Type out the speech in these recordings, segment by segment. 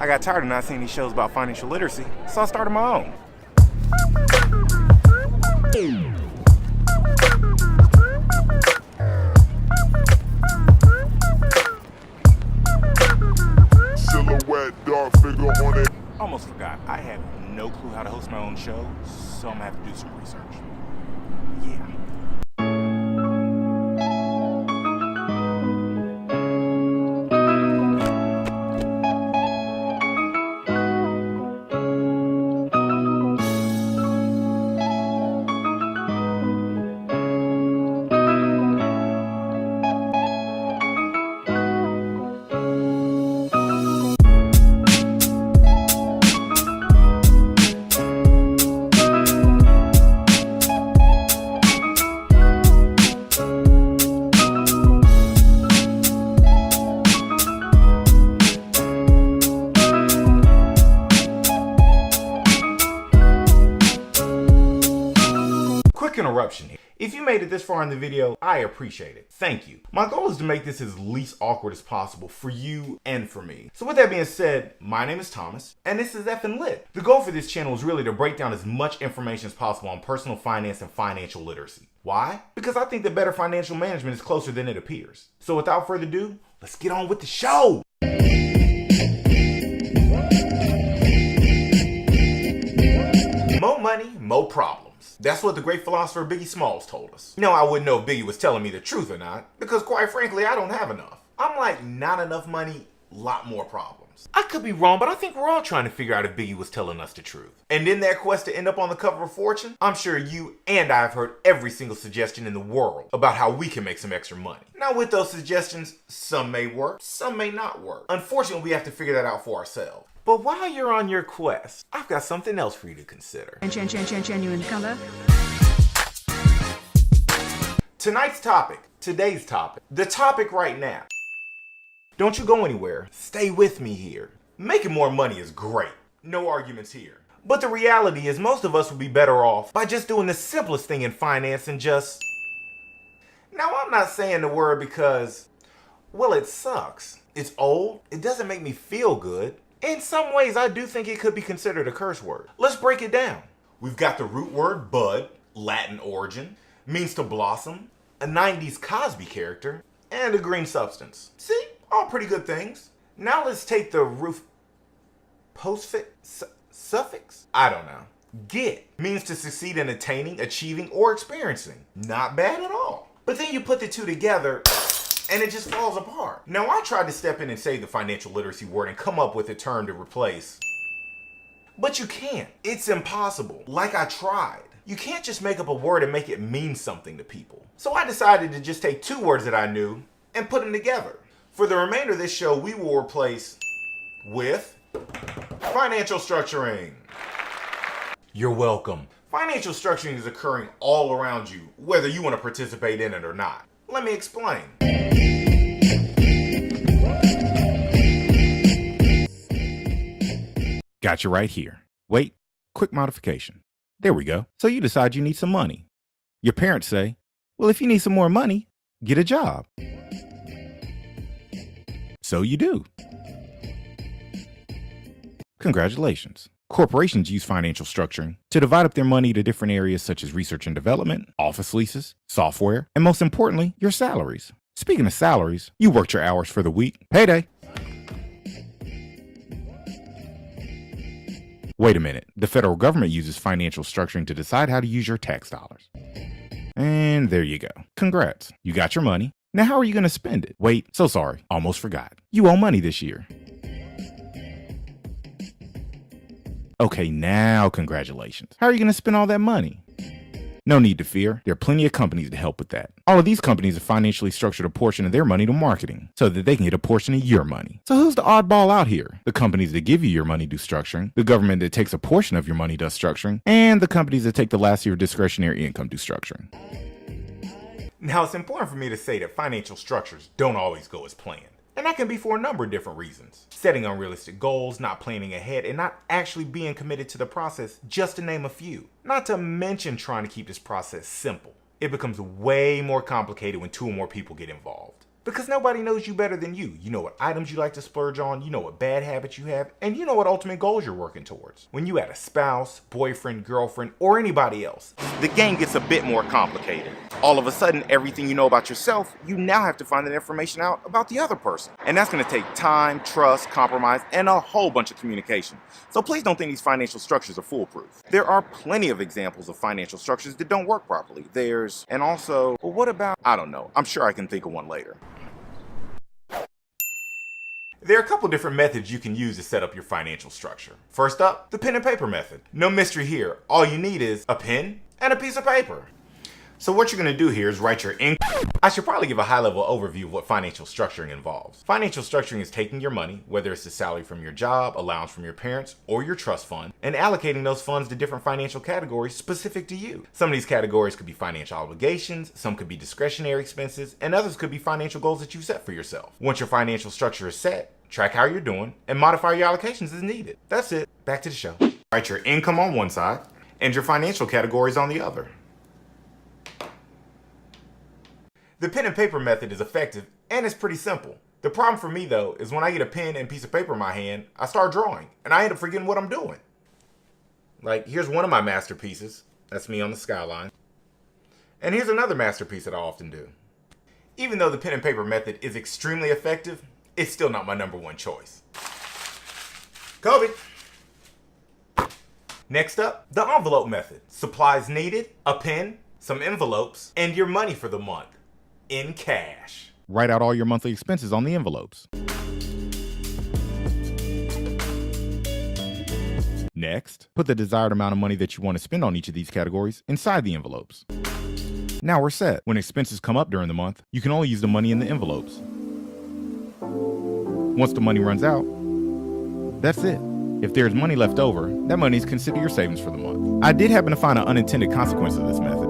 I got tired of not seeing these shows about financial literacy, so I started my own. Silhouette, dark figure on it. Almost forgot, I have no clue how to host my own show, so I'm gonna have to do some research. Yeah. Quick interruption here. If you made it this far in the video, I appreciate it. Thank you. My goal is to make this as least awkward as possible for you and for me. So with that being said, my name is Thomas, and this is Effin' Lit. The goal for this channel is really to break down as much information as possible on personal finance and financial literacy. Why? Because I think that better financial management is closer than it appears. So without further ado, let's get on with the show. More money, more problems. That's what the great philosopher Biggie Smalls told us. Now, I wouldn't know if Biggie was telling me the truth or not, because quite frankly, I don't have enough. I'm like, not enough money, lot more problems. I could be wrong, but I think we're all trying to figure out if Biggie was telling us the truth. And in that quest to end up on the cover of Fortune, I'm sure you and I have heard every single suggestion in the world about how we can make some extra money. Now, with those suggestions, some may work, some may not work. Unfortunately, we have to figure that out for ourselves. But while you're on your quest, I've got something else for you to consider. Genuine color. Today's topic, the topic right now. Don't you go anywhere. Stay with me here. Making more money is great. No arguments here. But the reality is most of us would be better off by just doing the simplest thing in finance and just... Now, I'm not saying the word because, well, it sucks. It's old. It doesn't make me feel good. In some ways, I do think it could be considered a curse word. Let's break it down. We've got the root word bud, Latin origin, means to blossom, a 90s Cosby character, and a green substance. See? All pretty good things. Now let's take the suffix? I don't know. Get means to succeed in attaining, achieving, or experiencing. Not bad at all. But then you put the two together, and it just falls apart. Now, I tried to step in and save the financial literacy word and come up with a term to replace. But you can't. It's impossible. Like I tried. You can't just make up a word and make it mean something to people. So I decided to just take two words that I knew and put them together. For the remainder of this show, we will replace with financial structuring. You're welcome. Financial structuring is occurring all around you, whether you want to participate in it or not. Let me explain. Got you right here. Wait, quick modification. There we go. So you decide you need some money. Your parents say, well, if you need some more money, get a job. So you do. Congratulations. Corporations use financial structuring to divide up their money to different areas such as research and development, office leases, software, and most importantly, your salaries. Speaking of salaries, you worked your hours for the week. Payday. Wait a minute. The federal government uses financial structuring to decide how to use your tax dollars. And there you go. Congrats. You got your money. Now how are you going to spend it? Wait, so sorry. Almost forgot. You owe money this year. Okay, now congratulations. How are you going to spend all that money? No need to fear. There are plenty of companies to help with that. All of these companies have financially structured a portion of their money to marketing so that they can get a portion of your money. So who's the oddball out here? The companies that give you your money do structuring, the government that takes a portion of your money does structuring, and the companies that take the last of your discretionary income do structuring. Now, it's important for me to say that financial structures don't always go as planned. And that can be for a number of different reasons. Setting unrealistic goals, not planning ahead, and not actually being committed to the process, just to name a few. Not to mention trying to keep this process simple. It becomes way more complicated when two or more people get involved. Because nobody knows you better than you. You know what items you like to splurge on, you know what bad habits you have, and you know what ultimate goals you're working towards. When you add a spouse, boyfriend, girlfriend, or anybody else, the game gets a bit more complicated. All of a sudden, everything you know about yourself, you now have to find that information out about the other person. And that's going to take time, trust, compromise, and a whole bunch of communication. So please don't think these financial structures are foolproof. There are plenty of examples of financial structures that don't work properly. And also, well, what about, I don't know, I'm sure I can think of one later. There are a couple different methods you can use to set up your financial structure. First up, the pen and paper method. No mystery here. All you need is a pen and a piece of paper. So what you're going to do here is write your income. I should probably give a high-level overview of what financial structuring involves. Financial structuring is taking your money, whether it's the salary from your job, allowance from your parents, or your trust fund, and allocating those funds to different financial categories specific to you. Some of these categories could be financial obligations, some could be discretionary expenses, and others could be financial goals that you set for yourself. Once your financial structure is set, track how you're doing, and modify your allocations as needed. That's it. Back to the show. Write your income on one side, and your financial categories on the other. The pen and paper method is effective and it's pretty simple. The problem for me though is when I get a pen and piece of paper in my hand, I start drawing and I end up forgetting what I'm doing. Like here's one of my masterpieces. That's me on the skyline. And here's another masterpiece that I often do. Even though the pen and paper method is extremely effective, it's still not my number one choice. Kobe. Next up, the envelope method. Supplies needed, a pen, some envelopes, and your money for the month. In cash. Write out all your monthly expenses on the envelopes. Next, put the desired amount of money that you want to spend on each of these categories inside the envelopes. Now we're set. When expenses come up during the month, you can only use the money in the envelopes. Once the money runs out, that's it. If there's money left over, that money is considered your savings for the month. I did happen to find an unintended consequence of this method.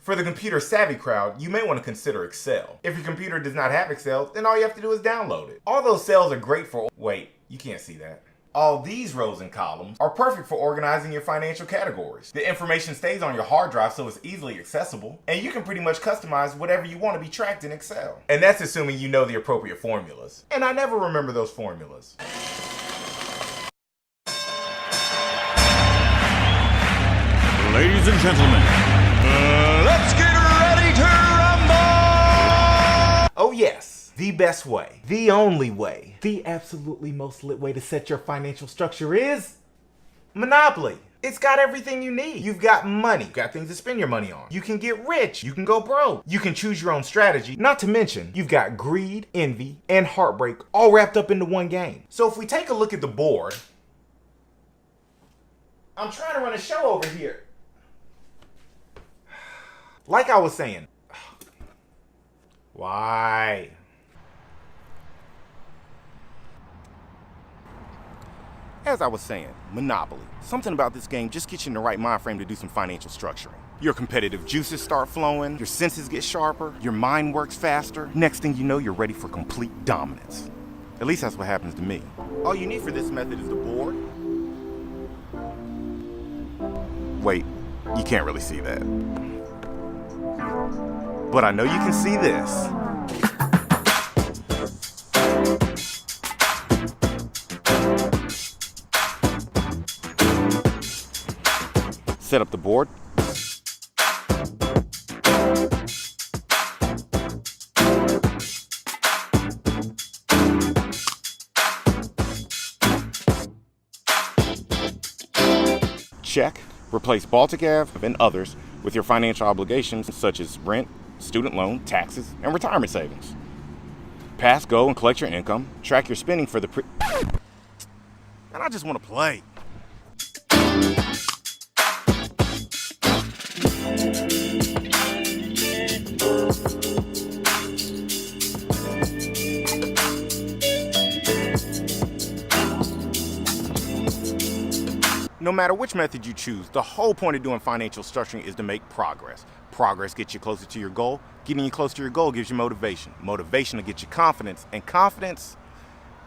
For the computer savvy crowd, you may want to consider Excel. If your computer does not have Excel, then all you have to do is download it. All those cells are great for, wait, you can't see that. All these rows and columns are perfect for organizing your financial categories. The information stays on your hard drive so it's easily accessible, and you can pretty much customize whatever you want to be tracked in Excel. And that's assuming you know the appropriate formulas. And I never remember those formulas. Ladies and gentlemen, let's get ready to rumble! Oh yes, the best way, the only way, the absolutely most lit way to set your financial structure is Monopoly. It's got everything you need. You've got money, you've got things to spend your money on. You can get rich, you can go broke. You can choose your own strategy, not to mention you've got greed, envy, and heartbreak all wrapped up into one game. So if we take a look at the board, I'm trying to run a show over here. Like I was saying, why? As I was saying, Monopoly. Something about this game just gets you in the right mind frame to do some financial structuring. Your competitive juices start flowing, your senses get sharper, your mind works faster. Next thing you know, you're ready for complete dominance. At least that's what happens to me. All you need for this method is the board. Wait, you can't really see that. But I know you can see this. Set up the board. Check. Replace Baltic Ave and others with your financial obligations such as rent, student loan, taxes, and retirement savings. Pass, go, and collect your income. Track your spending for the And I just want to play. No matter which method you choose, the whole point of doing financial structuring is to make progress. Progress gets you closer to your goal. Getting you closer to your goal gives you motivation. Motivation will get you confidence. And confidence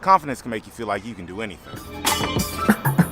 can make you feel like you can do anything.